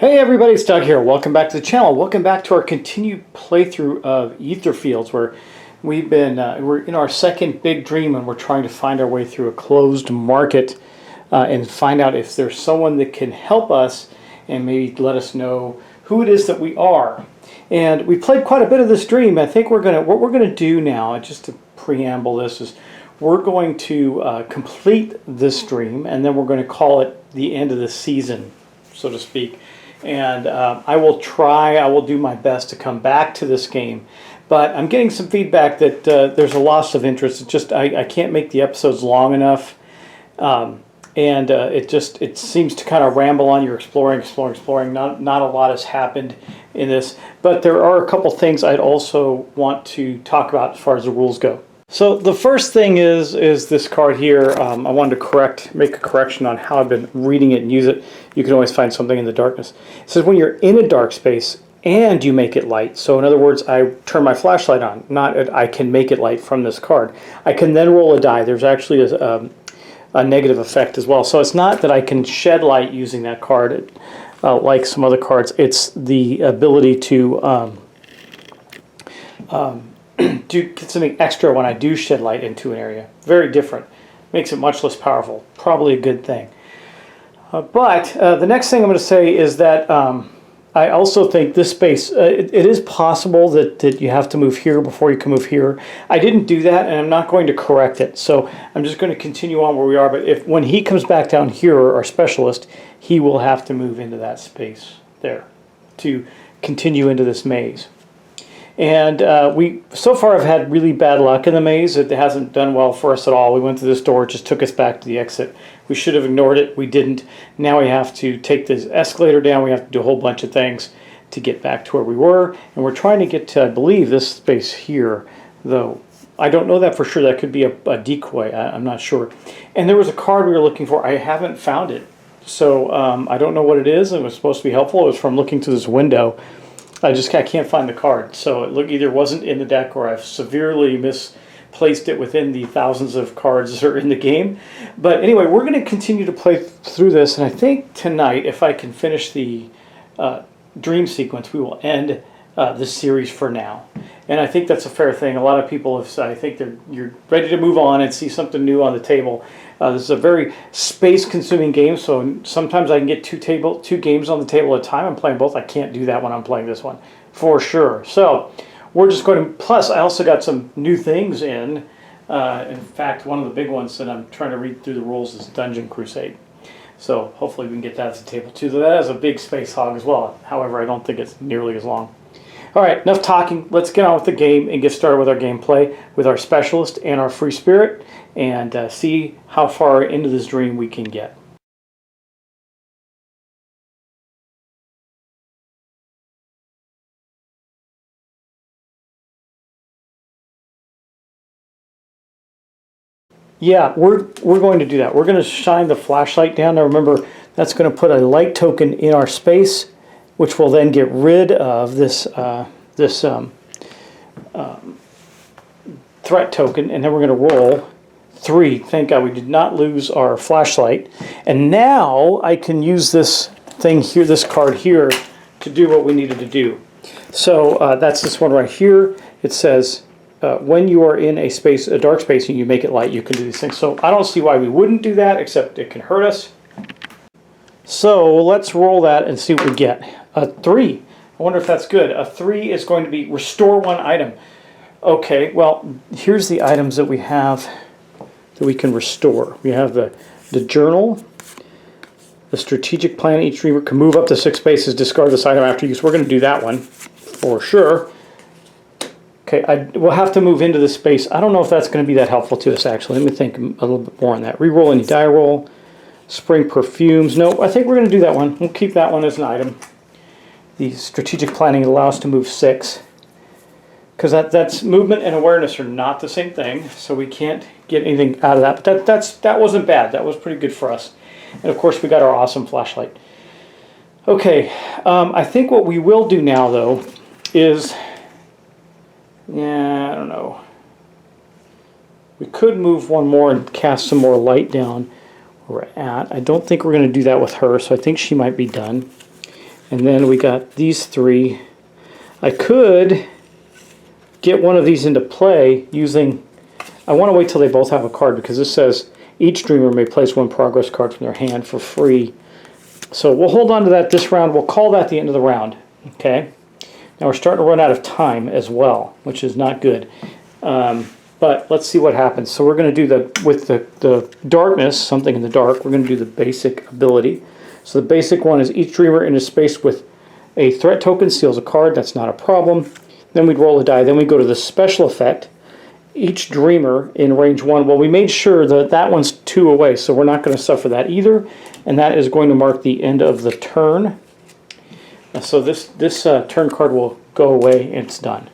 Hey everybody, it's Doug here. Welcome back to the channel. Welcome back to our continued playthrough of Etherfields, where we're in our second big dream and we're trying to find our way through a closed market and find out if there's someone that can help us and maybe let us know who it is that we are. And we played quite a bit of this dream. I think what we're gonna do now, just to preamble this, is we're going to complete this dream, and then we're going to call it the end of the season, so to speak. And I will do my best to come back to this game, but I'm getting some feedback that there's a loss of interest. It's just I can't make the episodes long enough, and it seems to kind of ramble on. You're exploring. Not a lot has happened in this, but there are a couple things I'd also want to talk about as far as the rules go. So the first thing is this card here. I wanted to make a correction on how I've been reading it and use it. You can always find something in the darkness. It says when you're in a dark space and you make it light. So in other words, I turn my flashlight on. I can make it light from this card. I can then roll a die. There's actually a negative effect as well. So it's not that I can shed light using that card like some other cards. It's the ability to get something extra when I do shed light into an area. Very different. Makes it much less powerful. Probably a good thing. But the next thing I'm going to say is that I also think this space, it is possible that you have to move here before you can move here. I didn't do that, and I'm not going to correct it. So I'm just going to continue on where we are. But when he comes back down here, our specialist, he will have to move into that space there to continue into this maze. And we so far have had really bad luck in the maze. It hasn't done well for us at all. We went through this door, it just took us back to the exit. We should have ignored it. We didn't. Now we have to take this escalator down. We have to do a whole bunch of things to get back to where we were. And we're trying to get to, I believe, this space here, though. I don't know that for sure. That could be a decoy. I'm not sure. And there was a card we were looking for. I haven't found it. So I don't know what it is. It was supposed to be helpful. It was from looking through this window. I can't find the card, so it either wasn't in the deck or I've severely misplaced it within the thousands of cards that are in the game. But anyway, we're going to continue to play through this, and I think tonight, if I can finish the dream sequence, we will end this series for now. And I think that's a fair thing. A lot of people have said, I think you're ready to move on and see something new on the table. This is a very space-consuming game, so sometimes I can get two games on the table at a time. I'm playing both. I can't do that when I'm playing this one, for sure. So we're just going to, plus I also got some new things in. In fact, one of the big ones that I'm trying to read through the rules is Dungeon Crusade. So hopefully we can get that at the table too. That is a big space hog as well. However, I don't think it's nearly as long. All right, enough talking. Let's get on with the game and get started with our gameplay with our specialist and our free spirit, and see how far into this dream we can get. Yeah, we're going to do that. We're going to shine the flashlight down. Now remember, that's going to put a light token in our space, which will then get rid of this threat token, and then we're going to roll 3. Thank God we did not lose our flashlight. And now I can use this thing here, this card here, to do what we needed to do. So that's this one right here. It says when you are in a dark space, and you make it light, you can do these things. So I don't see why we wouldn't do that, except it can hurt us. So let's roll that and see what we get. A 3. I wonder if that's good. A 3 is going to be restore 1 item. Okay, well, here's the items that we have that we can restore. We have the journal, the strategic plan. Each dreamer can move up to 6 spaces, discard this item after use. We're going to do that one for sure. Okay, we'll have to move into this space. I don't know if that's going to be that helpful to us, actually. Let me think a little bit more on that. Reroll any die roll. Spring perfumes. No, I think we're going to do that one. We'll keep that one as an item. The strategic planning allows us to move 6. Because that's movement and awareness are not the same thing, so we can't get anything out of that. But that wasn't bad. That was pretty good for us. And of course, we got our awesome flashlight. Okay, I think what we will do now, though, is, yeah, I don't know. We could move one more and cast some more light down where we're at. I don't think we're going to do that with her, so I think she might be done. And then we got these three. I could get one of these into play using... I want to wait till they both have a card, because this says each dreamer may place one progress card from their hand for free. So we'll hold on to that this round. We'll call that the end of the round. Okay. Now we're starting to run out of time as well, which is not good. But let's see what happens. So we're going to do with the darkness, something in the dark, we're going to do the basic ability. So the basic one is each dreamer in a space with a threat token steals a card. That's not a problem. Then we'd roll a die. Then we go to the special effect. Each dreamer in range 1. Well, we made sure that that one's 2 away, so we're not going to suffer that either. And that is going to mark the end of the turn. So this turn card will go away, and it's done.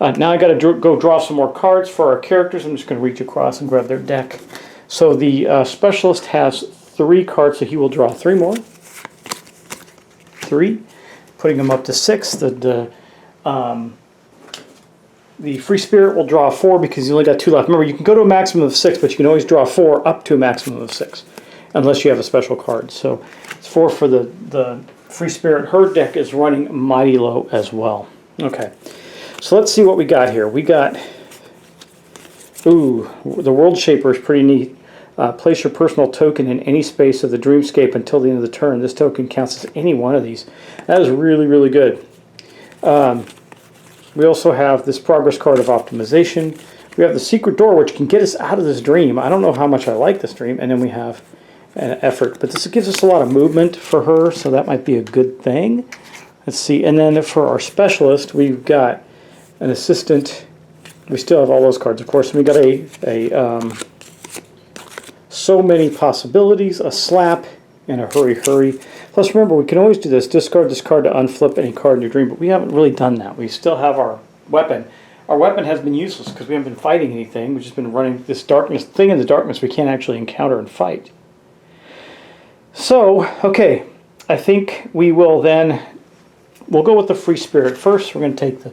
Now I got to go draw some more cards for our characters. I'm just going to reach across and grab their deck. So the specialist has 3 cards, so he will draw 3 more. 3, putting him up to 6. The free spirit will draw 4 because you only got 2 left. Remember, you can go to a maximum of 6, but you can always draw 4 up to a maximum of 6, unless you have a special card. So it's 4 for the free spirit. Her deck is running mighty low as well. Okay, so let's see what we got here. We got, ooh, the World Shaper is pretty neat. Place your personal token in any space of the dreamscape until the end of the turn. This token counts as any one of these. That is really, really good. We also have this progress card of optimization. We have the secret door, which can get us out of this dream. I don't know how much I like this dream. And then we have an effort. But this gives us a lot of movement for her, so that might be a good thing. Let's see. And then for our specialist, we've got an assistant. We still have all those cards, of course. And we got so many possibilities, a slap, and a hurry. Plus, remember, we can always do this. Discard this card to unflip any card in your dream, but we haven't really done that. We still have our weapon. Our weapon has been useless because we haven't been fighting anything. We've just been running this darkness thing in the darkness we can't actually encounter and fight. So, okay, I think we will then, we'll go with the free spirit first. We're going to take the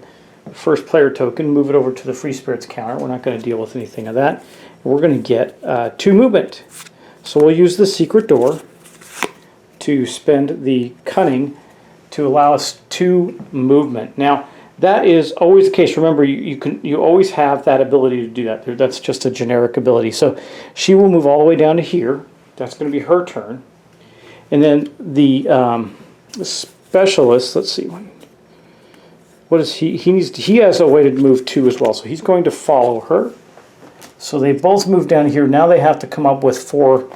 first player token, move it over to the free spirit's counter. We're not going to deal with anything of that. We're going to get 2 movement. So we'll use the secret door to spend the cunning to allow us 2 movement. Now, that is always the case. Remember, you always have that ability to do that. That's just a generic ability. So she will move all the way down to here. That's going to be her turn. And then the specialist, let's see, what is he? He has a way to move 2 as well. So he's going to follow her. So they both move down here. Now they have to come up with 4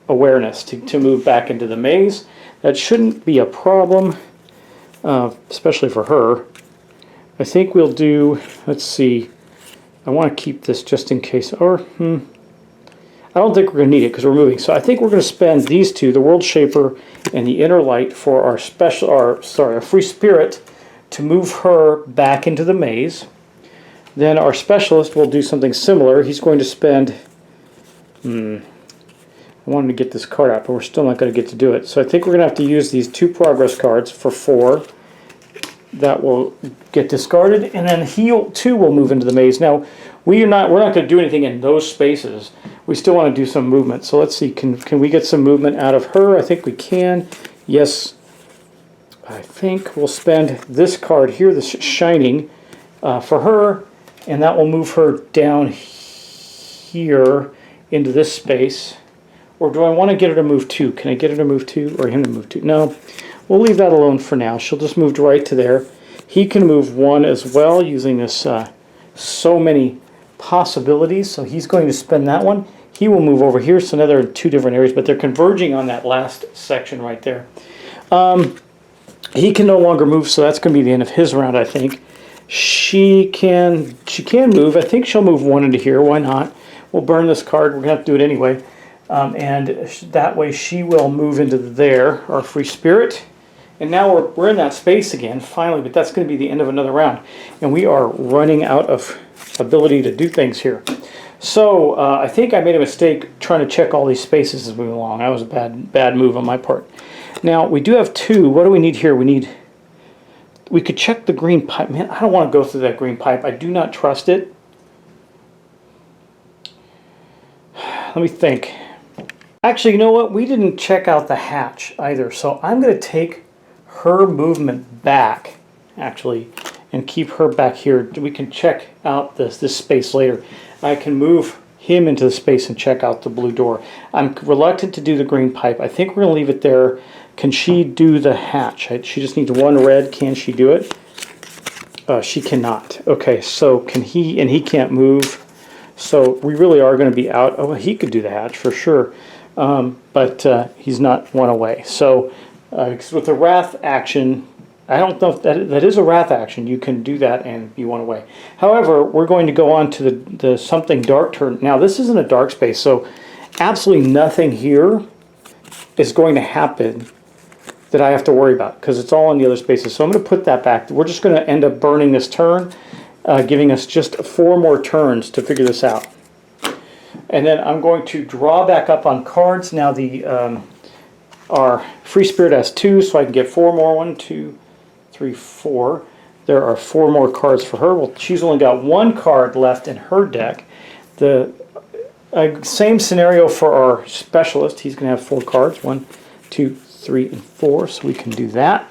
awareness to move back into the maze. That shouldn't be a problem, especially for her. I think we'll do, let's see, I want to keep this just in case, or I don't think we're going to need it because we're moving. So I think we're going to spend these 2, the World Shaper and the Inner Light, for our our free spirit to move her back into the maze. Then our specialist will do something similar. He's going to spend, I wanted to get this card out, but we're still not going to get to do it. So I think we're going to have to use these 2 progress cards for 4. That will get discarded, and then he too will move into the maze. Now, we're not going to do anything in those spaces. We still want to do some movement. So let's see, can we get some movement out of her? I think we can. Yes, I think we'll spend this card here, this Shining, for her, and that will move her down here into this space. Or do I want to get her to move 2? Can I get her to move 2 or him to move 2? No, we'll leave that alone for now. She'll just move right to there. He can move 1 as well using this so many possibilities. So he's going to spend that one. He will move over here. So now they're in 2 different areas, but they're converging on that last section right there. He can no longer move, so that's going to be the end of his round, I think. She can move. I think she'll move 1 into here. Why not? We'll burn this card. We're going to have to do it anyway. And that way she will move into there, our free spirit. And now we're in that space again, finally, but that's going to be the end of another round. And we are running out of ability to do things here. So I think I made a mistake trying to check all these spaces as we went along. That was a bad move on my part. Now, we do have 2. What do we need here? We could check the green pipe. Man, I don't want to go through that green pipe. I do not trust it. Let me think. Actually, you know what? We didn't check out the hatch either. So I'm going to take her movement back, actually, and keep her back here. We can check out this space later. I can move him into the space and check out the blue door. I'm reluctant to do the green pipe. I think we're going to leave it there. Can she do the hatch? She just needs one red. Can she do it? She cannot. Okay, so can he? And he can't move. So we really are going to be out. Oh, he could do the hatch for sure. But he's not one away. So with the wrath action, I don't know if that is a wrath action. You can do that and be one away. However, we're going to go on to the something dark turn. Now, this isn't a dark space, so absolutely nothing here is going to happen that I have to worry about because it's all in the other spaces. So I'm going to put that back. We're just going to end up burning this turn, giving us just 4 more turns to figure this out. And then I'm going to draw back up on cards. Now our free spirit has 2, so I can get 4 more. 1, 2, 3, 4. There are 4 more cards for her. Well, she's only got 1 card left in her deck. The same scenario for our specialist. He's going to have 4 cards. 1, 2, 3, and 4. So we can do that.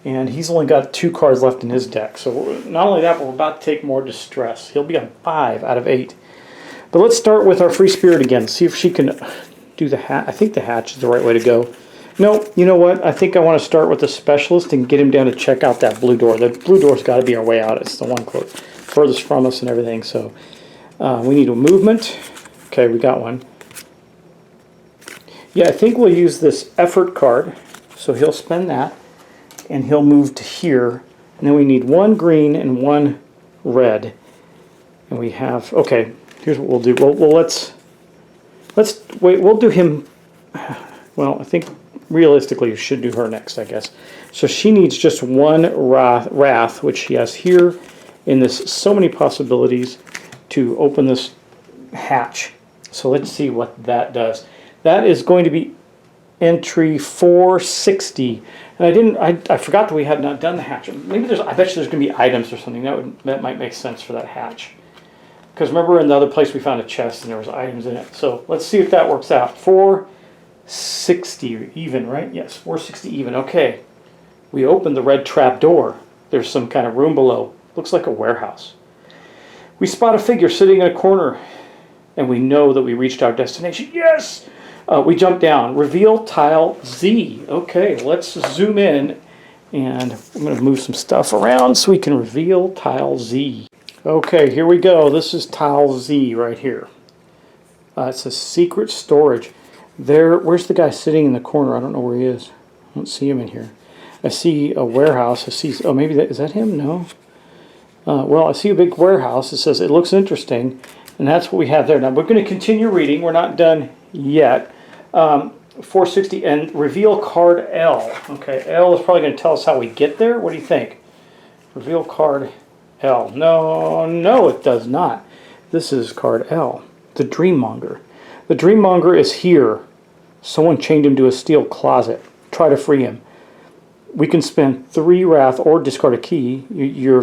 And he's only got 2 cards left in his deck. So not only that, but we're about to take more distress. He'll be on 5 out of 8. But let's start with our free spirit again. See if she can do the hatch. I think the hatch is the right way to go. No, you know what? I think I want to start with the specialist and get him down to check out that blue door. The blue door's got to be our way out. It's the one furthest from us and everything. So we need a movement. Okay, we got one. Yeah, I think we'll use this effort card. So he'll spend that, and he'll move to here. And then we need 1 green and 1 red. And we have, okay, here's what we'll do. Well, let's wait. We'll do him. Well, I think realistically you should do her next, I guess. So she needs just 1 wrath, which she has here in this so many possibilities to open this hatch. So let's see what that does. That is going to be entry 460. And I forgot that we had not done the hatch. Maybe I bet you there's going to be items or something. That might make sense for that hatch. Because remember in the other place we found a chest and there was items in it. So let's see if that works out. 460 even, right? Yes, 460 even. Okay. We opened the red trap door. There's some kind of room below. Looks like a warehouse. We spot a figure sitting in a corner, and we know that we reached our destination. Yes! We jump down. Reveal tile Z. Okay, let's zoom in, and I'm going to move some stuff around so we can reveal tile Z. Okay, here we go. This is tile Z right here. It says secret storage. Where's the guy sitting in the corner? I don't know where he is. I don't see him in here. I see a warehouse. I see. Oh, maybe is that him? No. Well, I see a big warehouse. It says it looks interesting, and that's what we have there. Now we're going to continue reading. We're not done yet. 460 and reveal card L. Okay, L is probably going to tell us how we get there. What do you think? Reveal card L. No, it does not. This is card L. The Dreammonger. The Dreammonger is here. Someone chained him to a steel closet. Try to free him. We can spend 3 wrath or discard a key. You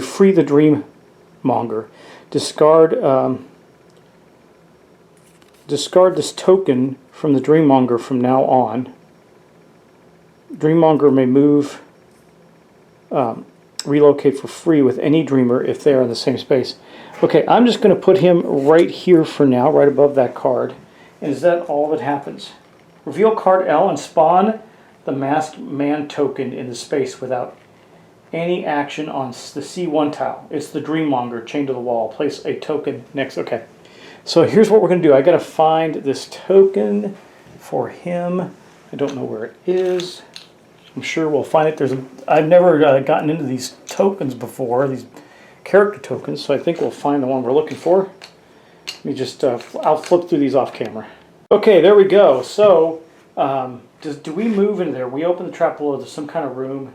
free the Dreammonger. Discard this token from the Dreammonger from now on. Dreammonger may move, relocate for free with any dreamer if they are in the same space. Okay, I'm just going to put him right here for now, right above that card. And is that all that happens? Reveal card L and spawn the masked man token in the space without any action on the C1 tile. It's the Dreammonger chained to the wall. Place a token next. Okay. So here's what we're going to do. I got to find this token for him. I don't know where it is. I'm sure we'll find it. I've never gotten into these tokens before, these character tokens, so I think we'll find the one we're looking for. Let me just, I'll flip through these off camera. Okay, there we go. So, do we move into there? We open the trap below. There's some kind of room.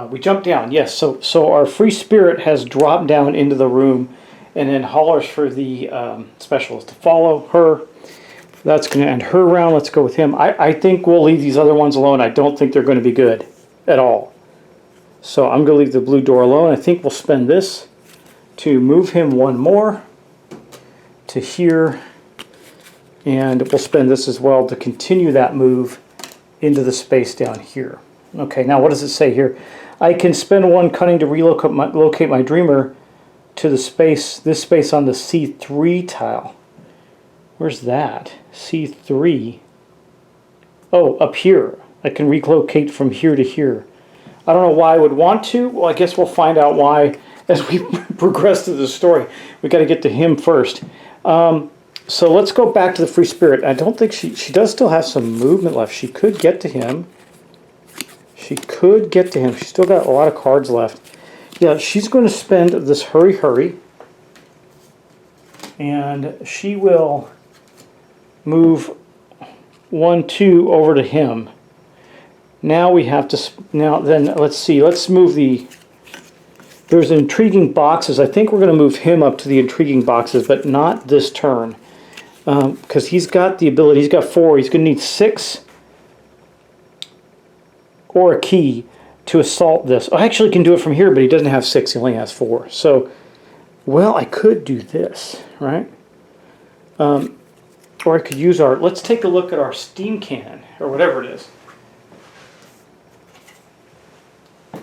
We jump down. Yes, so our free spirit has dropped down into the room and then hollers for the specialist to follow her. That's going to end her round. Let's go with him. I think we'll leave these other ones alone. I don't think they're going to be good at all. So I'm going to leave the blue door alone. I think we'll spend this to move him 1 more to here. And we'll spend this as well to continue that move into the space down here. Okay, now what does it say here? I can spend 1 cunning to locate my dreamer to the space, this space on the C3 tile. Where's that? C3. Oh, up here. I can relocate from here to here. I don't know why I would want to. Well, I guess we'll find out why as we progress through the story. We got to get to him first. So let's go back to the free spirit. I don't think she does still have some movement left. She could get to him. She could get to him. She's still got a lot of cards left. Yeah, she's going to spend this hurry. And she will move 1, 2 over to him. Now we have to, let's see, let's move there's intriguing boxes. I think we're going to move him up to the intriguing boxes, but not this turn. Because he's got the ability, he's got 4, he's going to need 6 or a key to assault this. I actually can do it from here, but he doesn't have 6, he only has 4. So, well, I could do this, right? Or I could use let's take a look at our steam cannon, or whatever it is.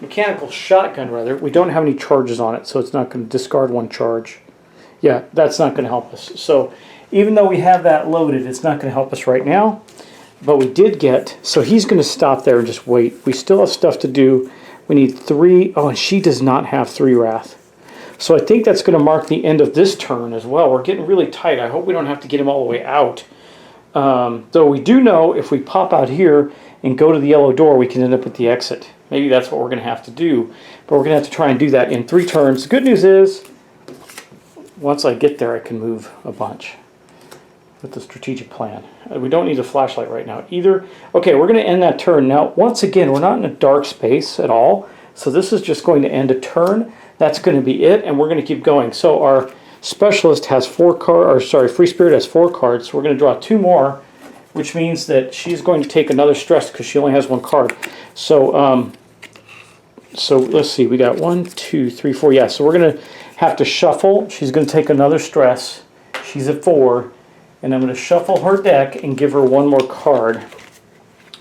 Mechanical shotgun, rather. We don't have any charges on it, so it's not going to discard 1 charge. Yeah, that's not going to help us. So even though we have that loaded, it's not going to help us right now. But we did get, so he's going to stop there and just wait. We still have stuff to do. We need 3. Oh, and she does not have 3 wrath. So I think that's going to mark the end of this turn as well. We're getting really tight. I hope we don't have to get him all the way out. Though we do know if we pop out here and go to the yellow door, we can end up at the exit. Maybe that's what we're going to have to do. But we're going to have to try and do that in 3 turns. The good news is, once I get there, I can move a bunch with the strategic plan. We don't need a flashlight right now either. Okay, we're going to end that turn. Now, once again, we're not in a dark space at all. So this is just going to end a turn. That's going to be it, and we're going to keep going. So our specialist has 4 cards, or sorry, free spirit has 4 cards. So we're going to draw 2 more, which means that she's going to take another stress because she only has 1 card. So, so let's see, we got 1, 2, 3, 4. Yeah, so we're going to have to shuffle. She's going to take another stress. She's at 4. And I'm going to shuffle her deck and give her 1 more card.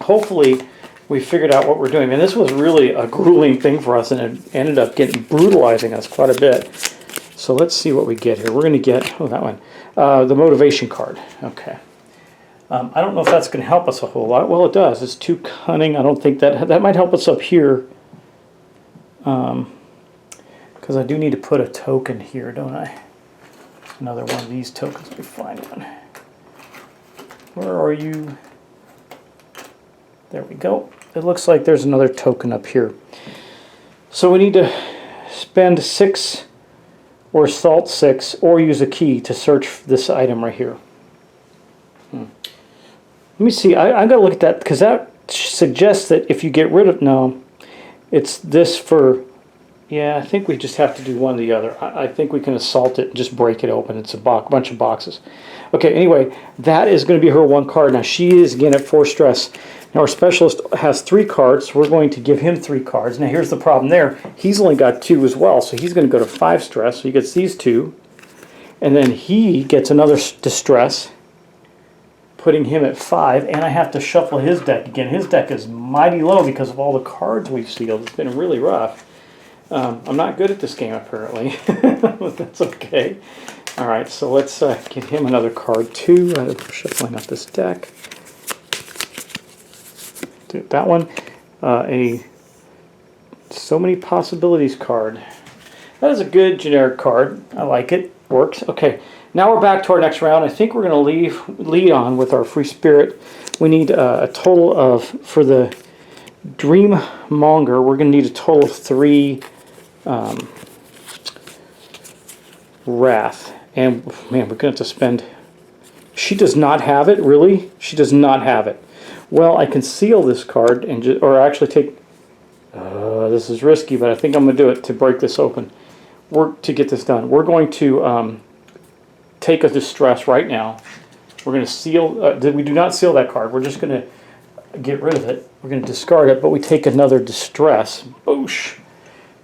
Hopefully, we figured out what we're doing. And this was really a grueling thing for us, and it ended up brutalizing us quite a bit. So let's see what we get here. We're going to get, oh, that one, the motivation card. Okay. I don't know if that's going to help us a whole lot. Well, it does. It's 2 cunning. I don't think that might help us up here. Because I do need to put a token here, don't I? Another one of these tokens. Let me find one. Where are you? There we go. It looks like there's another token up here. So we need to spend 6 or assault 6 or use a key to search this item right here. Let me see. I got to look at that because that suggests that if you get rid of... No, it's this for... Yeah, I think we just have to do one or the other. I think we can assault it and just break it open. It's a bunch of boxes. Okay, anyway, that is going to be her 1 card. Now, she is, again, at 4 stress. Now, our specialist has 3 cards, so we're going to give him 3 cards. Now, here's the problem there. He's only got 2 as well, so he's going to go to 5 stress. So he gets these 2. And then he gets another distress, putting him at 5. And I have to shuffle his deck again. His deck is mighty low because of all the cards we've sealed. It's been really rough. I'm not good at this game, apparently, but that's okay. All right, so let's give him another card, too. I'm shuffling up this deck. Do that one. So Many Possibilities card. That is a good generic card. I like it. Works. Okay, now we're back to our next round. I think we're going to lead on with our free spirit. We need a total of, for the Dream Monger, we're going to need a total of 3... wrath, and man, we're gonna have to spend. She does not have it, really. She does not have it. Well, I can seal this card and or actually take. This is risky, but I think I'm gonna do it to break this open. To get this done. We're going to take a distress right now. We're gonna seal. We do not seal that card. We're just gonna get rid of it. We're gonna discard it, but we take another distress. Boosh.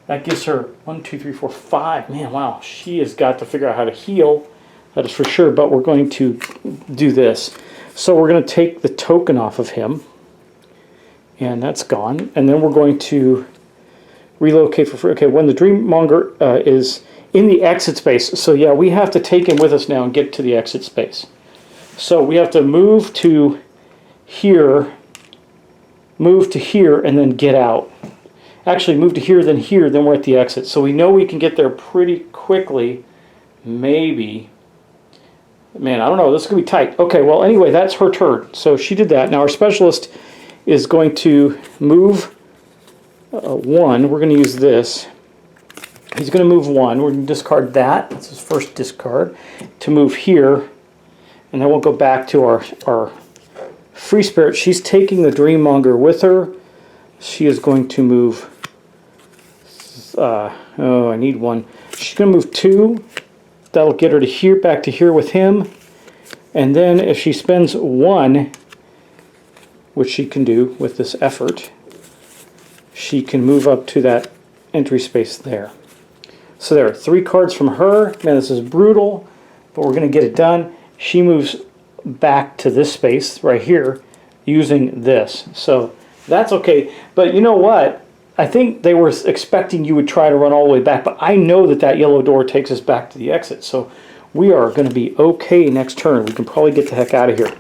That gives her 1, 2, 3, 4, 5. Man, wow. She has got to figure out how to heal. That is for sure, but we're going to do this. So we're going to take the token off of him, and that's gone. And then we're going to relocate for free. Okay, when the Dreammonger is in the exit space, so yeah, we have to take him with us now and get to the exit space. So we have to move to here, and then get out. Actually, move to here, then we're at the exit. So we know we can get there pretty quickly, maybe. Man, I don't know, this is going to be tight. Okay, well, anyway, that's her turn. So she did that. Now our specialist is going to move one. We're going to use this. He's going to move one. We're going to discard that. That's his first discard. To move here. And then we'll go back to our free spirit. She's taking the Dreammonger with her. She is going to move... oh, I need one. She's going to move two. That'll get her to here, back to here with him. And then if she spends one, which she can do with this effort, she can move up to that entry space there. So there are 3 cards from her. Man, this is brutal, but we're going to get it done. She moves back to this space right here using this. So that's okay. But you know what? I think they were expecting you would try to run all the way back, but I know that that yellow door takes us back to the exit. So we are going to be okay next turn. We can probably get the heck out of here.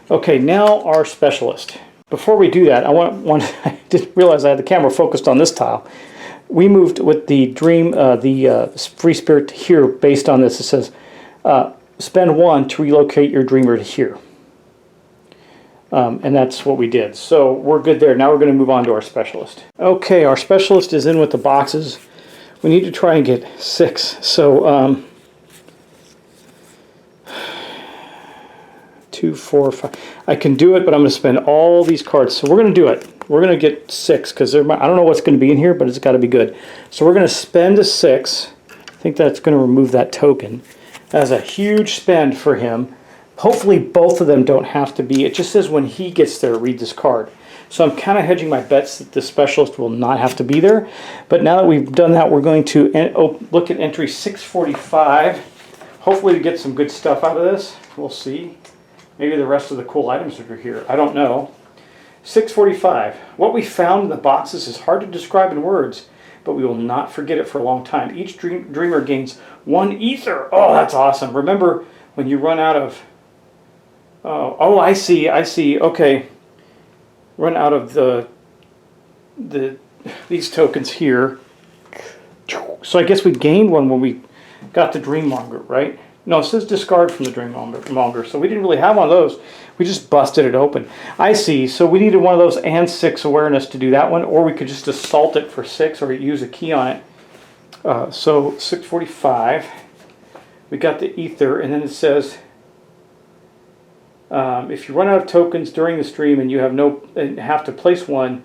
Okay, now our specialist. Before we do that, I didn't realize I had the camera focused on this tile. We moved with the free spirit to here based on this. It says, spend 1 to relocate your dreamer to here. And that's what we did. So we're good there. Now we're going to move on to our specialist. Okay, our specialist is in with the boxes. We need to try and get 6. So 2, 4, 5. I can do it, but I'm going to spend all these cards. So we're going to do it. We're going to get 6 because I don't know what's going to be in here, but it's got to be good. So we're going to spend a 6. I think that's going to remove that token. That's a huge spend for him. Hopefully both of them don't have to be. It just says when he gets there, read this card. So I'm kind of hedging my bets that the specialist will not have to be there. But now that we've done that, we're going to look at entry 645. Hopefully we get some good stuff out of this. We'll see. Maybe the rest of the cool items are here. I don't know. 645. What we found in the boxes is hard to describe in words, but we will not forget it for a long time. Each dreamer gains 1 ether. Oh, that's awesome. Remember when you run out of... Oh, I see. Okay. Run out of these tokens here. So I guess we gained 1 when we got the Dreammonger, right? No, it says discard from the Dreammonger. So we didn't really have one of those. We just busted it open. I see. So we needed one of those and 6 awareness to do that one, or we could just assault it for 6 or use a key on it. So 645. We got the ether, and then it says... if you run out of tokens during the stream and you have to place one,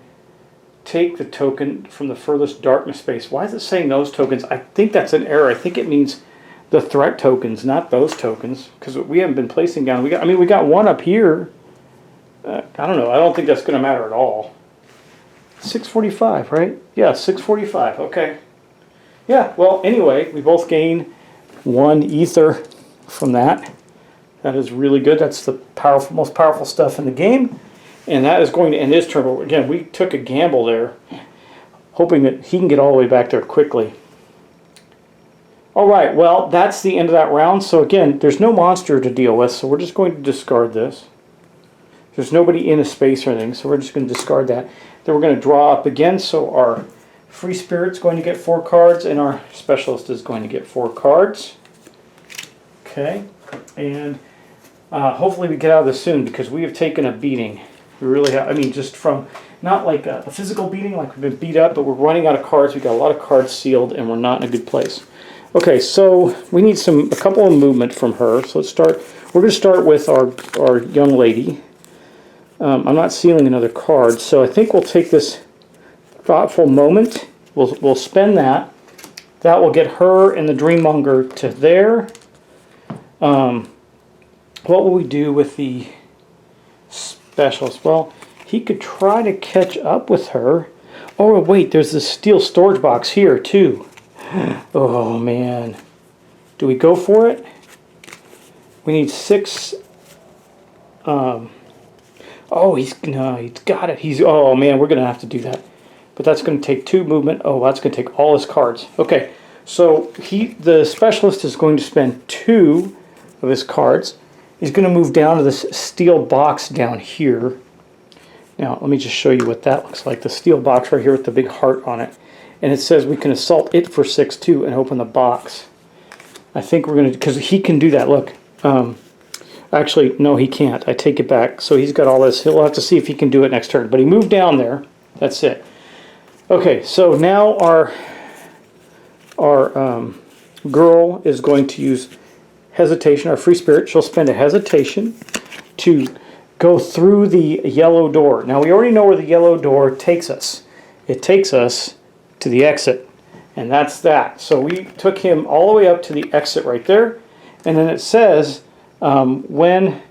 take the token from the furthest darkness space. Why is it saying those tokens? I think that's an error. I think it means the threat tokens, not those tokens, because we haven't been placing down. We got 1 up here. I don't know. I don't think that's going to matter at all. 645, right? Yeah, 645. Okay. Yeah. Well, anyway, we both gain 1 ether from that. That is really good. That's the most powerful stuff in the game. And that is going to end his turn. Again, we took a gamble there, hoping that he can get all the way back there quickly. All right, well, that's the end of that round. So again, there's no monster to deal with, so we're just going to discard this. There's nobody in a space or anything, so we're just going to discard that. Then we're going to draw up again, so our free spirit's going to get 4 cards, and our specialist is going to get 4 cards. Okay, and... hopefully we get out of this soon, because we have taken a beating. We really have. I mean, just from not like a physical beating, like we've been beat up, but we're running out of cards. We got a lot of cards sealed, and we're not in a good place. Okay, so we need a couple of movement from her. So let's start. We're going to start with our young lady. I'm not sealing another card, so I think we'll take this thoughtful moment. We'll spend that. That will get her and the Dreammonger to there. What will we do with the specialist? Well, he could try to catch up with her. Oh, wait, there's this steel storage box here, too. Oh, man. Do we go for it? We need 6. Oh, he's got it. Oh man, we're gonna have to do that. But that's gonna take 2 movement. Oh, that's gonna take all his cards. Okay, so the specialist is going to spend 2 of his cards. He's gonna move down to this steel box down here. Now, let me just show you what that looks like. The steel box right here with the big heart on it. And it says we can assault it for 6 too and open the box. I think we're gonna, because he can do that. Look. Actually, no, he can't. I take it back. So he's got all this. He'll have to see if he can do it next turn. But he moved down there. That's it. Okay, so now our girl is going to use hesitation, our free spirit. She'll spend a hesitation to go through the yellow door. Now, we already know where the yellow door takes us. It takes us to the exit. And that's that. So we took him all the way up to the exit right there. And then it says... when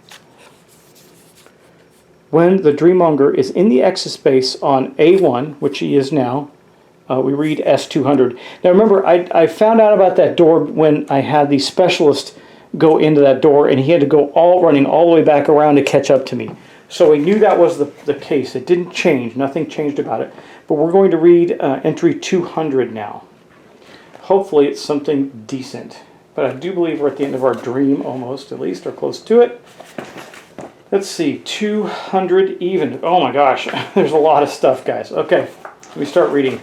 the Dreammonger is in the exit space on A1, which he is now, we read S200. Now remember, I found out about that door when I had the specialist go into that door, and he had to go running all the way back around to catch up to me. So we knew that was the case. It didn't change. Nothing changed about it. But we're going to read entry 200 now. Hopefully it's something decent. But I do believe we're at the end of our dream, almost, at least, or close to it. Let's see, 200 even. Oh my gosh, there's a lot of stuff, guys. Okay, let me start reading.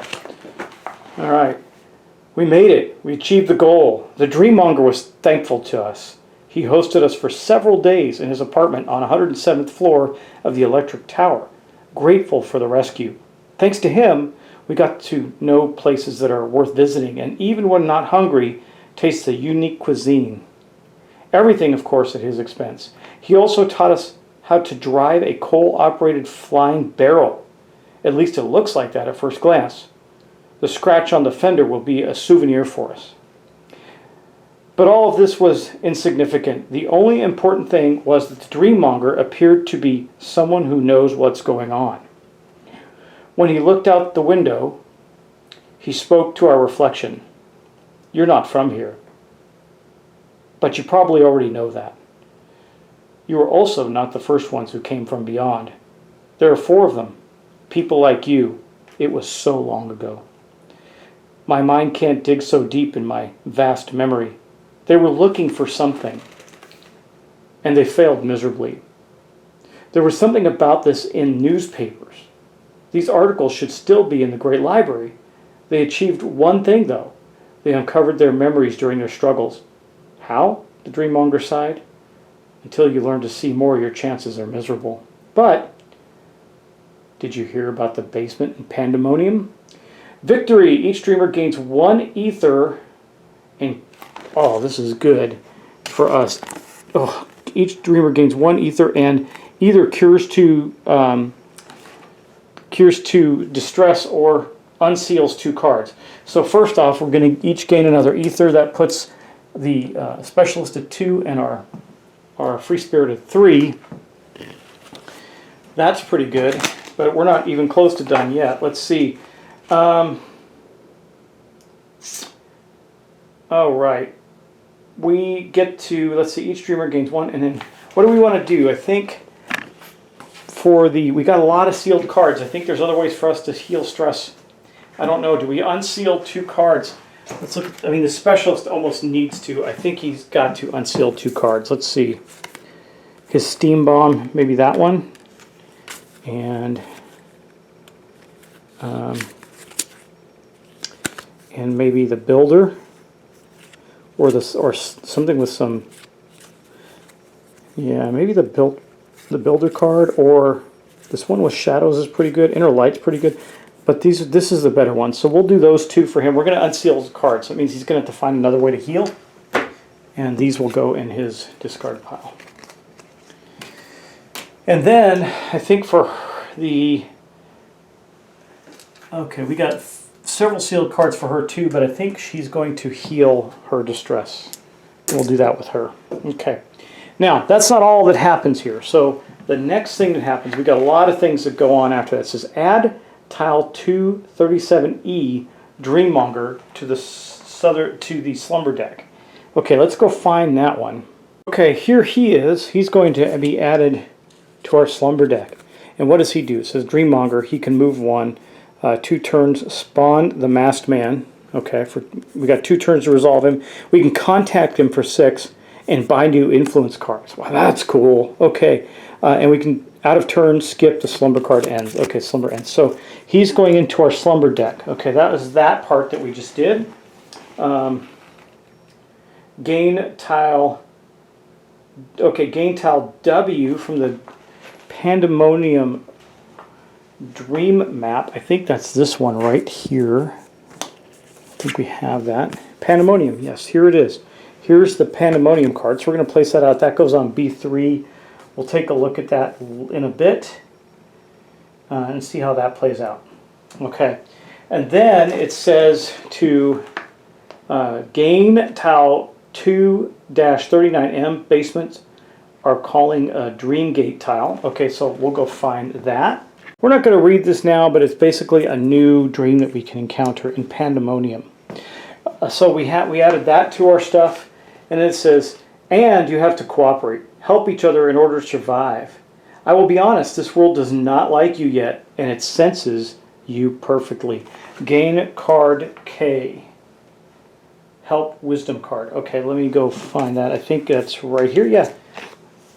All right, we made it. We achieved the goal. The Dreammonger was thankful to us. He hosted us for several days in his apartment on 107th floor of the electric tower, grateful for the rescue. Thanks to him, we got to know places that are worth visiting, and even when not hungry, taste the unique cuisine. Everything, of course, at his expense. He also taught us how to drive a coal-operated flying barrel. At least it looks like that at first glance. The scratch on the fender will be a souvenir for us. But all of this was insignificant. The only important thing was that the Dreammonger appeared to be someone who knows what's going on. When he looked out the window, he spoke to our reflection. You're not from here. But you probably already know that. You are also not the first ones who came from beyond. There are 4 of them. People like you. It was so long ago. My mind can't dig so deep in my vast memory. They were looking for something, and they failed miserably. There was something about this in newspapers. These articles should still be in the Great Library. They achieved one thing, though. They uncovered their memories during their struggles. How? The Dreammonger sighed. Until you learn to see more, your chances are miserable. But, did you hear about the basement in Pandemonium? Victory! Each dreamer gains 1 ether and... Oh, this is good for us. Oh, each dreamer gains 1 ether and either cures to distress or unseals 2 cards. So first off, we're going to each gain another ether. That puts the specialist at 2 and our free spirit at 3. That's pretty good, but we're not even close to done yet. Let's see. All right. We get to, let's see, each dreamer gains 1, and then what do we want to do? I think we got a lot of sealed cards. I think there's other ways for us to heal stress. I don't know. Do we unseal 2 cards? Let's look. The specialist almost needs to. I think he's got to unseal 2 cards. Let's see. His steam bomb, maybe that one, and maybe the builder, or something with some. Yeah, maybe the builder card, or this one with shadows is pretty good. Inner light's pretty good. But this is the better one. So we'll do those 2 for him. We're going to unseal his cards. So it means he's going to have to find another way to heal. And these will go in his discard pile. And then, I think for the... Okay, we got several sealed cards for her too, but I think she's going to heal her distress. We'll do that with her. Okay. Now, that's not all that happens here. So the next thing that happens, we got a lot of things that go on after that. It says add tile 237E Dreammonger to the slumber deck. Okay, let's go find that one. Okay, here he is. He's going to be added to our slumber deck. And what does he do? It says Dreammonger. He can move 1, 2 turns, spawn the masked man. Okay, we got 2 turns to resolve him. We can contact him for 6 and buy new influence cards. Wow, that's cool. Okay, and we can, out of turn, skip the slumber card ends. Okay, slumber ends. So he's going into our slumber deck. Okay, that was that part that we just did. Gain tile. Okay, gain tile W from the Pandemonium Dream map. I think that's this one right here. I think we have that. Pandemonium, yes, here it is. Here's the Pandemonium card. So we're going to place that out. That goes on B3. We'll take a look at that in a bit and see how that plays out. Okay, and then it says to gain tile 2-39M basements are calling a Dreamgate tile. Okay, so we'll go find that. We're not going to read this now, but it's basically a new dream that we can encounter in Pandemonium. So we added that to our stuff, and it says, and you have to cooperate. Help each other in order to survive. I will be honest, this world does not like you yet, and it senses you perfectly. Gain card K. Help wisdom card. Okay, let me go find that. I think that's right here. Yeah.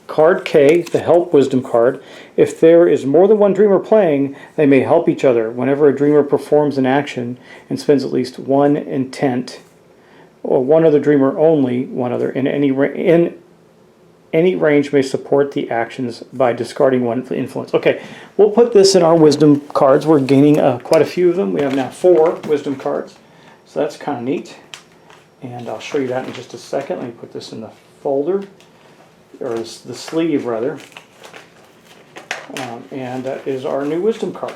Card K, the help wisdom card. If there is more than one dreamer playing, they may help each other. Whenever a dreamer performs an action and spends at least one intent, or one other dreamer only, one other in any range may support the actions by discarding one influence. Okay, we'll put this in our wisdom cards. We're gaining quite a few of them. We have now 4 wisdom cards, so that's kind of neat. And I'll show you that in just a second. Let me put this in the folder, or the sleeve rather. And that is our new wisdom card.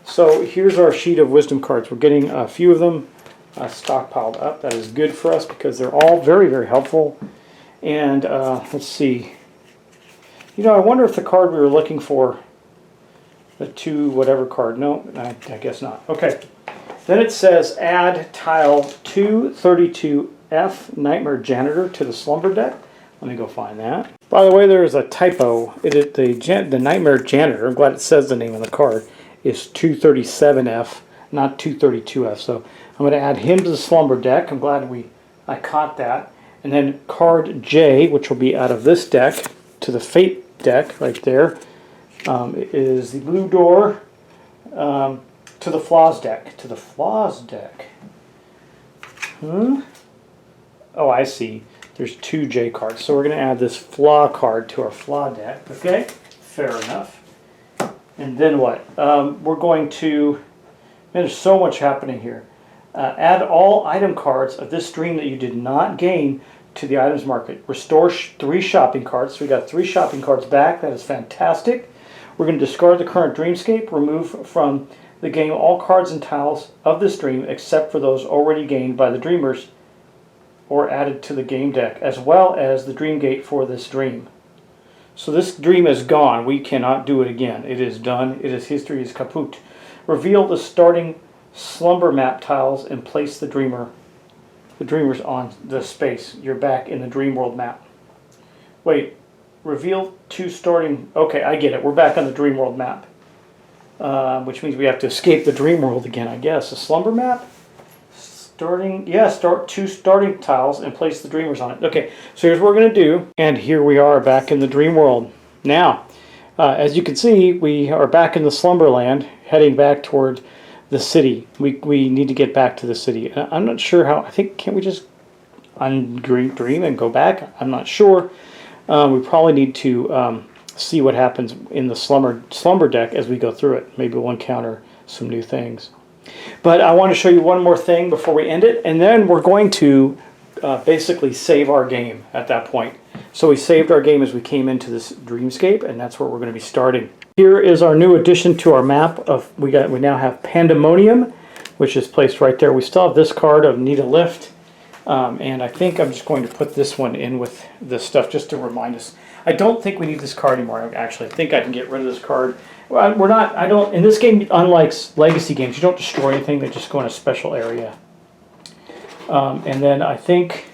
So here's our sheet of wisdom cards. We're getting a few of them stockpiled up. That is good for us because they're all very, very helpful. And let's see. You know, I wonder if the card we were looking for, the 2 whatever card. No, I guess not. Okay. Then it says add tile 232F Nightmare Janitor to the slumber deck. Let me go find that. By the way, there is a typo. The Nightmare Janitor, I'm glad it says the name on the card, is 237F, not 232F. So I'm going to add him to the slumber deck. I'm glad I caught that. And then card J, which will be out of this deck, to the Fate deck right there, is the blue door to the Flaws deck. To the Flaws deck. Oh, I see. There's 2 J cards. So we're going to add this Flaw card to our Flaw deck. Okay, fair enough. And then what? We're going to... Man, there's so much happening here. Add all item cards of this stream that you did not gain to the items market. Restore 3 shopping cards. So we got 3 shopping cards back. That is fantastic. We're going to discard the current dreamscape. Remove from the game all cards and tiles of this dream except for those already gained by the dreamers or added to the game deck, as well as the dream gate for this dream. So this dream is gone. We cannot do it again. It is done. It is history is kaput. Reveal the starting slumber map tiles and place the dreamers on the space. You're back in the dream world map. Wait, reveal 2 starting... Okay, I get it. We're back on the dream world map. Which means we have to escape the dream world again, I guess. A slumber map? Start 2 starting tiles and place the dreamers on it. Okay, so here's what we're going to do. And here we are back in the dream world. Now, as you can see, we are back in the slumberland, heading back toward the city. We need to get back to the city. I'm not sure how. I think, can't we just undream and go back? I'm not sure. We probably need to see what happens in the slumber deck as we go through it. Maybe we'll encounter some new things. But I want to show you one more thing before we end it, and then we're going to basically save our game at that point. So we saved our game as we came into this dreamscape, and that's where we're going to be starting. Here is our new addition to our map. We now have Pandemonium, which is placed right there. We still have this card of Need a Lift, and I think I'm just going to put this one in with this stuff just to remind us. I don't think we need this card anymore. Actually, I think I can get rid of this card. We're not. I don't. In this game, unlike legacy games, you don't destroy anything. They just go in a special area. And then I think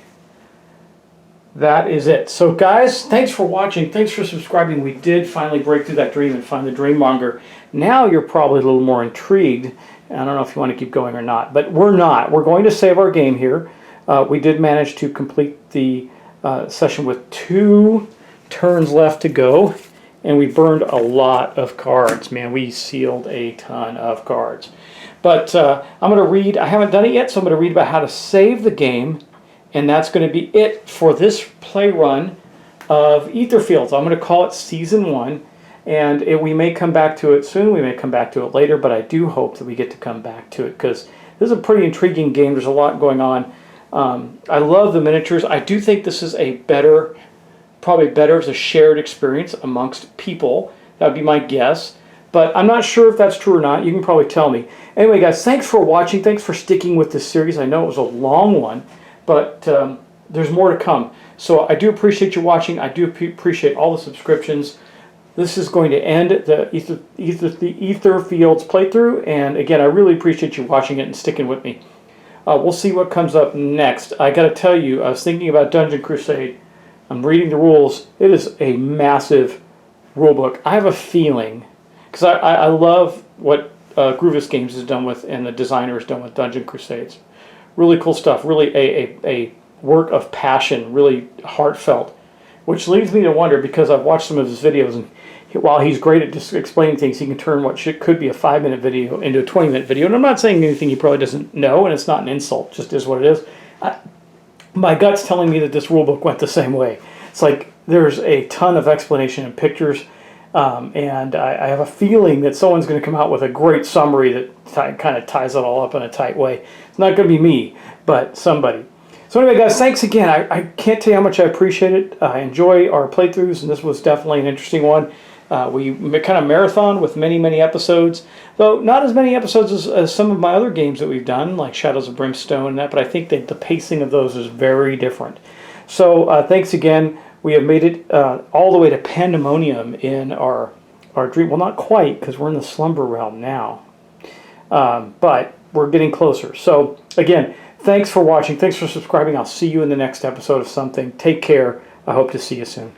that is it. So guys, thanks for watching. Thanks for subscribing. We did finally break through that dream and find the dream monger. Now you're probably a little more intrigued. I don't know if you want to keep going or not, but we're not. We're going to save our game here. We did manage to complete the session with 2 turns left to go, and we burned a lot of cards. Man, we sealed a ton of cards. But I'm going to read, I haven't done it yet, so I'm going to read about how to save the game, and that's going to be it for this play run of Etherfields. I'm going to call it Season 1, and we may come back to it soon, we may come back to it later, but I do hope that we get to come back to it, because this is a pretty intriguing game. There's a lot going on. I love the miniatures. I do think this is a better, probably better as a shared experience amongst people. That would be my guess. But I'm not sure if that's true or not. You can probably tell me. Anyway, guys, thanks for watching. Thanks for sticking with this series. I know it was a long one, but there's more to come. So I do appreciate you watching. I do appreciate all the subscriptions. This is going to end the Etherfields playthrough. And again, I really appreciate you watching it and sticking with me. We'll see what comes up next. I got to tell you, I was thinking about Dungeon Crusade. I'm reading the rules. It is a massive rule book. I have a feeling, because I love what Groovis Games has done with, and the designer has done with Dungeon Crusades. Really cool stuff. Really a work of passion. Really heartfelt. Which leads me to wonder, because I've watched some of his videos, and while he's great at just explaining things, he can turn what could be a 5-minute video into a 20-minute video. And I'm not saying anything he probably doesn't know, and it's not an insult. It just is what it is. My gut's telling me that this rulebook went the same way. It's like there's a ton of explanation and pictures, and I have a feeling that someone's going to come out with a great summary that kind of ties it all up in a tight way. It's not going to be me, but somebody. So anyway, guys, thanks again. I can't tell you how much I appreciate it. I enjoy our playthroughs, and this was definitely an interesting one. We kind of marathon with many, many episodes, though not as many episodes as some of my other games that we've done, like Shadows of Brimstone and that, but I think that the pacing of those is very different. So thanks again. We have made it all the way to Pandemonium in our dream. Well, not quite, because we're in the slumber realm now, but we're getting closer. So again, thanks for watching. Thanks for subscribing. I'll see you in the next episode of something. Take care. I hope to see you soon.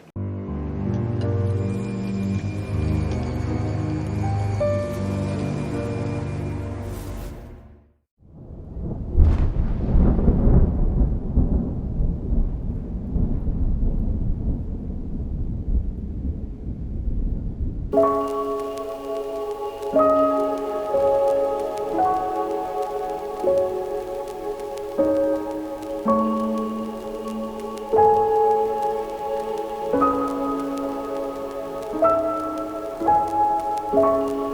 Bye.